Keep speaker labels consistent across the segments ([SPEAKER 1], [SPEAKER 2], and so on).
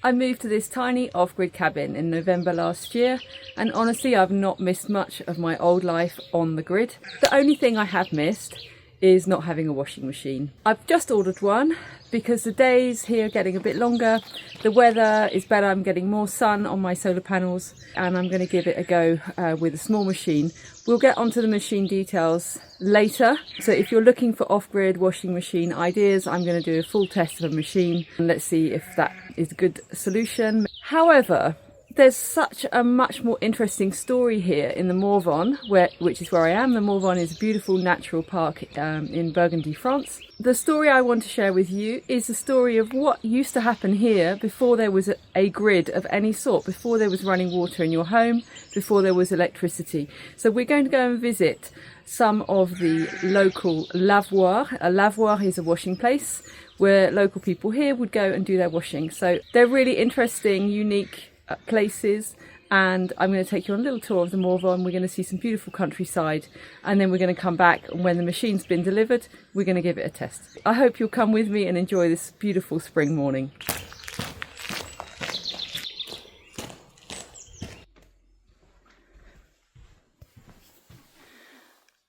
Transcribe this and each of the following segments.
[SPEAKER 1] I moved to this tiny off-grid cabin in November last year, and honestly I've not missed much of my old life on the grid. The only thing I have missed is not having a washing machine. I've just ordered one because the days here are getting a bit longer, the weather is better, I'm getting more sun on my solar panels, and I'm going to give it a go with a small machine. We'll get onto the machine details later, so if you're looking for off-grid washing machine ideas, I'm going to do a full test of a machine and let's see if that is a good solution. However, there's such a much more interesting story here in the Morvan, which is where I am. The Morvan is a beautiful natural park in Burgundy, France. The story I want to share with you is the story of what used to happen here before there was a grid of any sort, before there was running water in your home, before there was electricity. So we're going to go and visit some of the local lavoirs. A lavoir is a washing place where local people here would go and do their washing. So they're really interesting, unique places, and I'm going to take you on a little tour of the Morvan. We're going to see some beautiful countryside, and then we're going to come back, and when the machine's been delivered we're going to give it a test. I hope you'll come with me and enjoy this beautiful spring morning.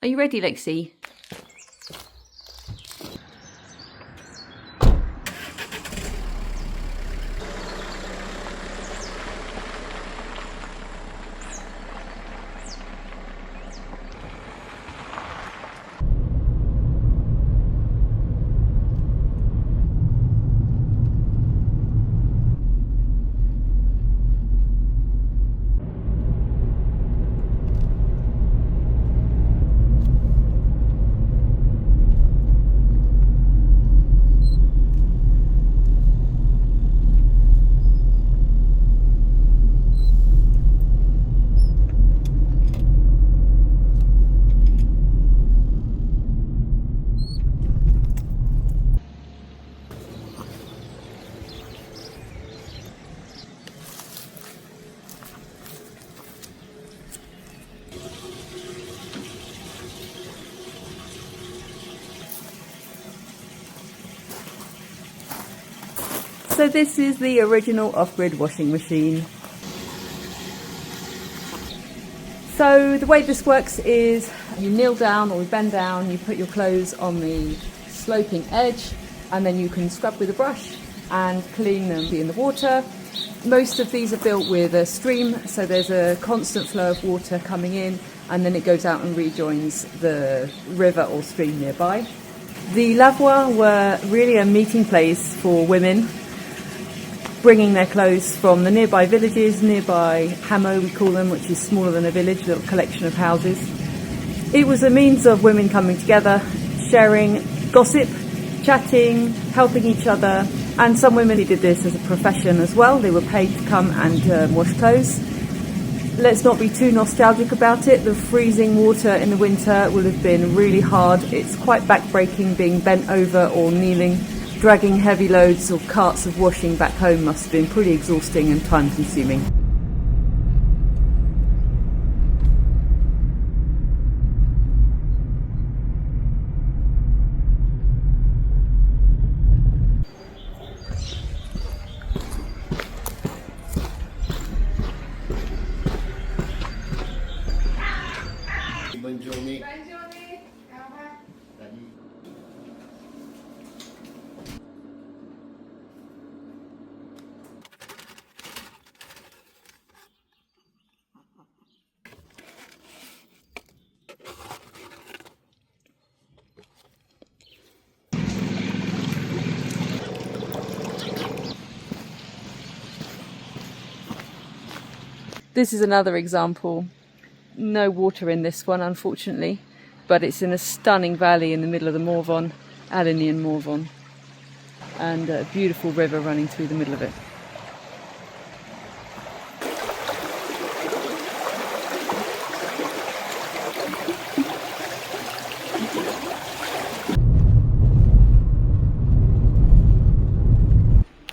[SPEAKER 1] Are you ready, Lexi? So this is the original off-grid washing machine. So the way this works is you kneel down or you bend down, you put your clothes on the sloping edge, and then you can scrub with a brush and clean them in the water. Most of these are built with a stream, so there's a constant flow of water coming in and then it goes out and rejoins the river or stream nearby. The lavoirs were really a meeting place for women, bringing their clothes from the nearby villages, nearby hameaux we call them, which is smaller than a village, a little collection of houses. It was a means of women coming together, sharing gossip, chatting, helping each other, and some women did this as a profession as well. They were paid to come and wash clothes. Let's not be too nostalgic about it. The freezing water in the winter will have been really hard. It's quite backbreaking being bent over or kneeling. Dragging heavy loads or carts of washing back home must have been pretty exhausting and time consuming. This is another example. No water in this one, unfortunately, but it's in a stunning valley in the middle of the Morvan, Alinian Morvan, and a beautiful river running through the middle of it.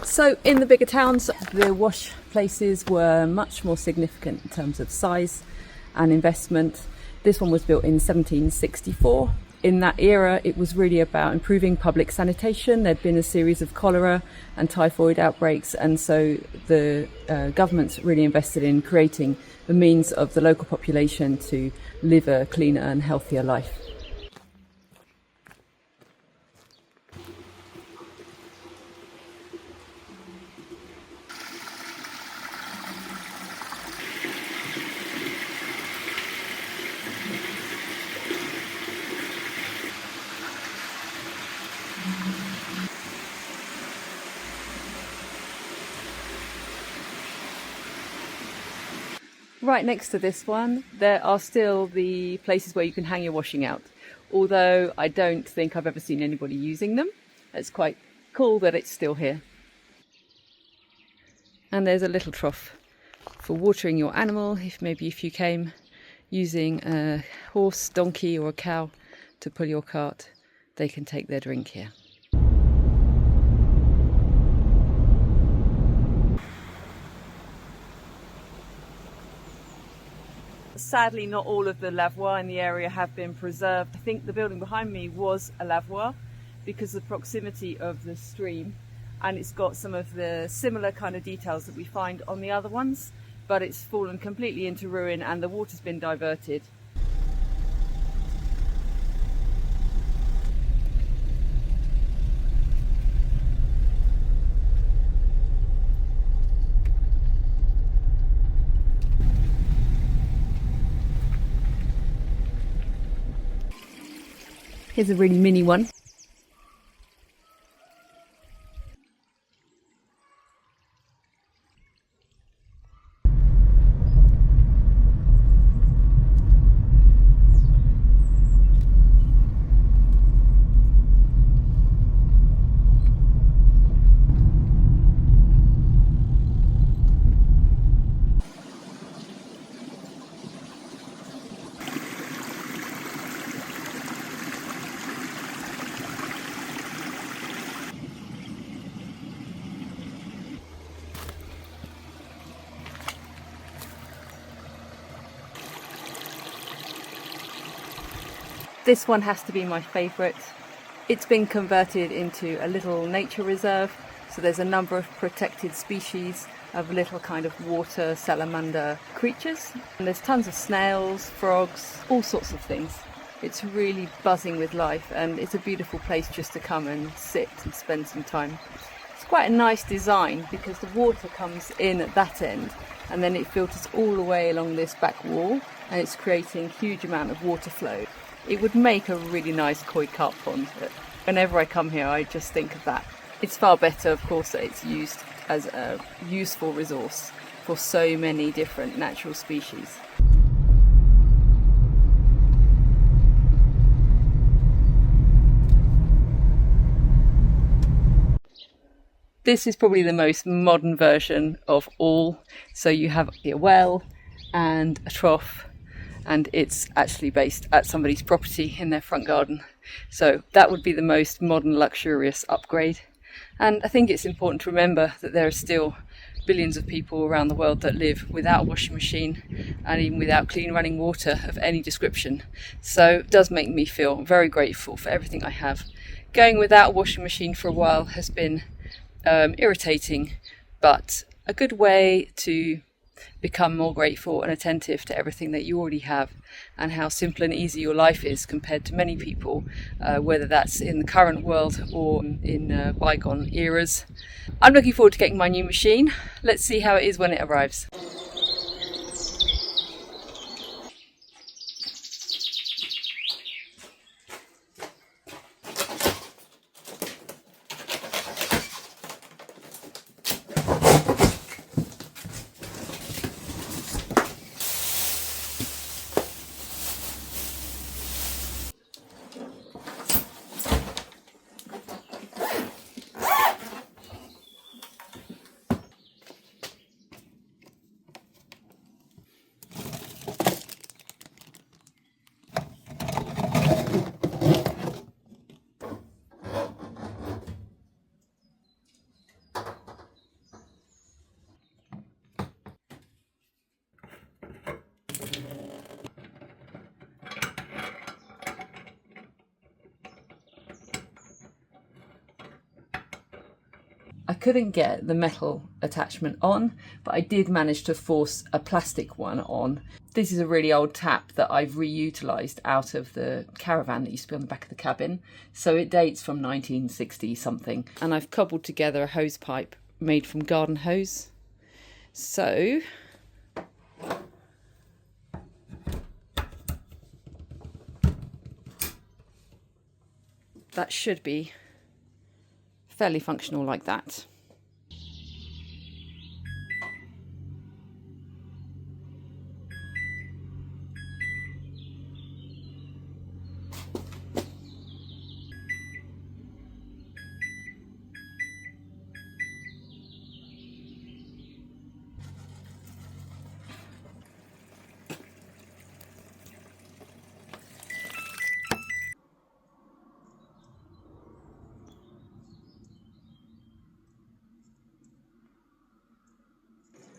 [SPEAKER 1] So in the bigger towns, the wash places were much more significant in terms of size and investment. This one was built in 1764 In that era, it was really about improving public sanitation. There'd been a series of cholera and typhoid outbreaks, and so the governments really invested in creating the means of the local population to live a cleaner and healthier life. Right next to this one, there are still the places where you can hang your washing out, although I don't think I've ever seen anybody using them. It's quite cool that it's still here. And there's a little trough for watering your animal, if you came using a horse, donkey or a cow to pull your cart, they can take their drink here. Sadly, not all of the lavoir in the area have been preserved. I think the building behind me was a lavoir because of the proximity of the stream, and it's got some of the similar kind of details that we find on the other ones, but it's fallen completely into ruin and the water's been diverted. Here's a really mini one. This one has to be my favourite. It's been converted into a little nature reserve, so there's a number of protected species of little kind of water salamander creatures. And there's tons of snails, frogs, all sorts of things. It's really buzzing with life, and it's a beautiful place just to come and sit and spend some time. It's quite a nice design because the water comes in at that end and then it filters all the way along this back wall, and it's creating a huge amount of water flow. It would make a really nice koi carp pond, but whenever I come here I just think of that. It's far better, of course, that it's used as a useful resource for so many different natural species. This is probably the most modern version of all. So you have a well and a trough, and it's actually based at somebody's property in their front garden. So that would be the most modern, luxurious upgrade. And I think it's important to remember that there are still billions of people around the world that live without a washing machine and even without clean running water of any description. So it does make me feel very grateful for everything I have. Going without a washing machine for a while has been irritating, but a good way to become more grateful and attentive to everything that you already have and how simple and easy your life is compared to many people, whether that's in the current world or in bygone eras. I'm looking forward to getting my new machine. Let's see how it is when it arrives. I couldn't get the metal attachment on, but I did manage to force a plastic one on. This is a really old tap that I've reutilised out of the caravan that used to be on the back of the cabin. So it dates from 1960 something. And I've cobbled together a hose pipe made from garden hose. So that should be fairly functional like that.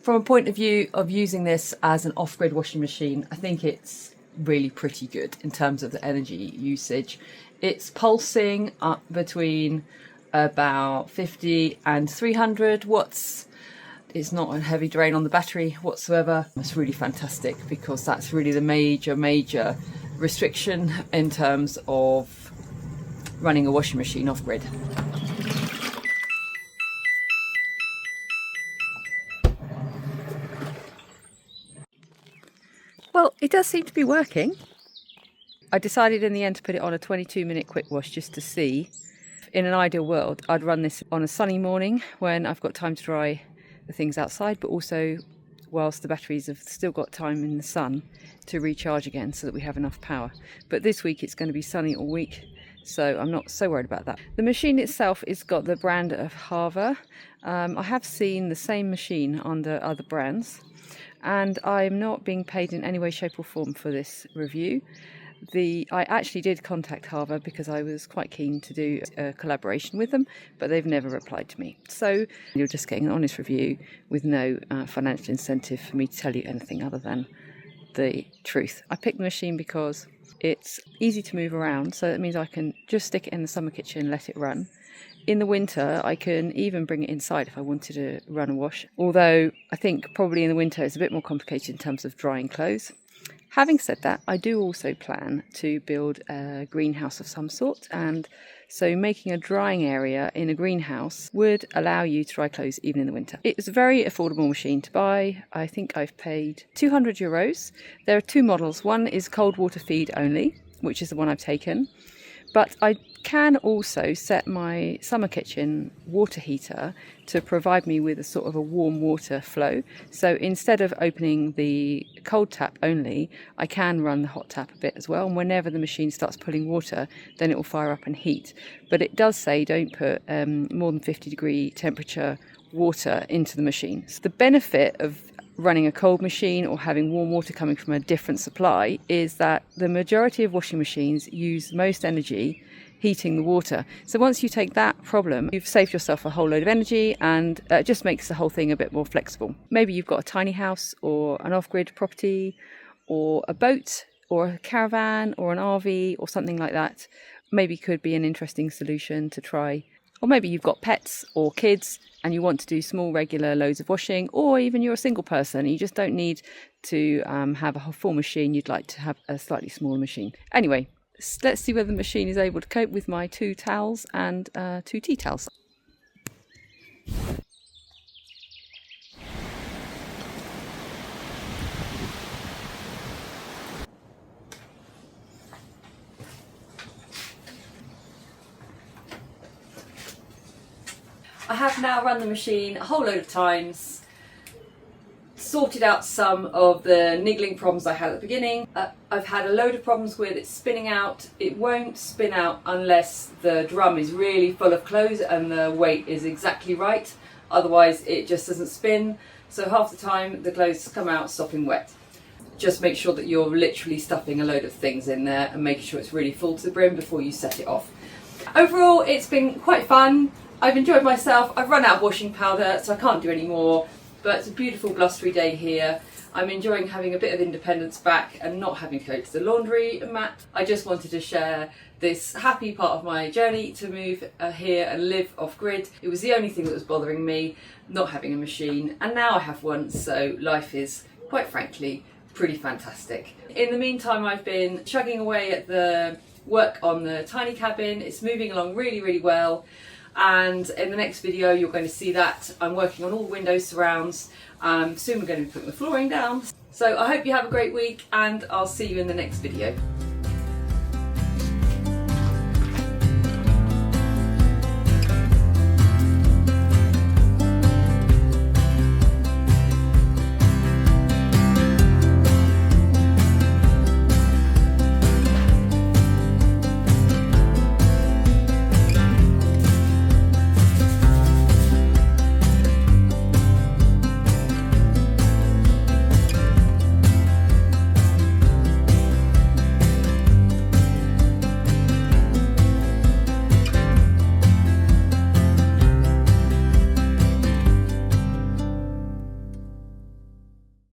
[SPEAKER 1] From a point of view of using this as an off-grid washing machine, I think it's really pretty good in terms of the energy usage. It's pulsing up between about 50 and 300 watts. It's not a heavy drain on the battery whatsoever. It's really fantastic because that's really the major restriction in terms of running a washing machine off-grid. Well, it does seem to be working. I decided in the end to put it on a 22-minute quick wash just to see. In an ideal world, I'd run this on a sunny morning when I've got time to dry the things outside, but also whilst the batteries have still got time in the sun to recharge again so that we have enough power. But this week it's going to be sunny all week, so I'm not so worried about that. The machine itself has got the brand of HAVA. I have seen the same machine under other brands, and I'm not being paid in any way, shape or form for this review. I actually did contact HAVA because I was quite keen to do a collaboration with them, but they've never replied to me. So you're just getting an honest review with no financial incentive for me to tell you anything other than the truth. I picked the machine because it's easy to move around, so that means I can just stick it in the summer kitchen and let it run. In the winter, I can even bring it inside if I wanted to run a wash, although I think probably in the winter it's a bit more complicated in terms of drying clothes. Having said that, I do also plan to build a greenhouse of some sort, and so making a drying area in a greenhouse would allow you to dry clothes even in the winter. It's a very affordable machine to buy. I think I've paid €200. There are two models. One is cold water feed only, which is the one I've taken. But I can also set my summer kitchen water heater to provide me with a sort of a warm water flow. So instead of opening the cold tap only, I can run the hot tap a bit as well. And whenever the machine starts pulling water, then it will fire up and heat. But it does say don't put more than 50-degree temperature water into the machine. So the benefit of running a cold machine or having warm water coming from a different supply is that the majority of washing machines use most energy heating the water. So once you take that problem, you've saved yourself a whole load of energy, and it just makes the whole thing a bit more flexible. Maybe you've got a tiny house or an off-grid property or a boat or a caravan or an RV or something like that. Maybe could be an interesting solution to try. Or maybe you've got pets or kids and you want to do small regular loads of washing, or even you're a single person and you just don't need to have a full machine, you'd like to have a slightly smaller machine. Anyway, let's see whether the machine is able to cope with my 2 towels and 2 tea towels. I have now run the machine a whole load of times, sorted out some of the niggling problems I had at the beginning. I've had a load of problems with it spinning out. It won't spin out unless the drum is really full of clothes and the weight is exactly right. Otherwise it just doesn't spin. So half the time the clothes come out sopping wet. Just make sure that you're literally stuffing a load of things in there and making sure it's really full to the brim before you set it off. Overall, it's been quite fun. I've enjoyed myself. I've run out of washing powder, so I can't do any more, but it's a beautiful blustery day here. I'm enjoying having a bit of independence back and not having to go to the laundry mat. I just wanted to share this happy part of my journey to move here and live off-grid. It was the only thing that was bothering me, not having a machine, and now I have one, so life is, quite frankly, pretty fantastic. In the meantime, I've been chugging away at the work on the tiny cabin. It's moving along really well, and in the next video you're going to see that I'm working on all the window surrounds. Soon we're going to be putting the flooring down. So I hope you have a great week, and I'll see you in the next video.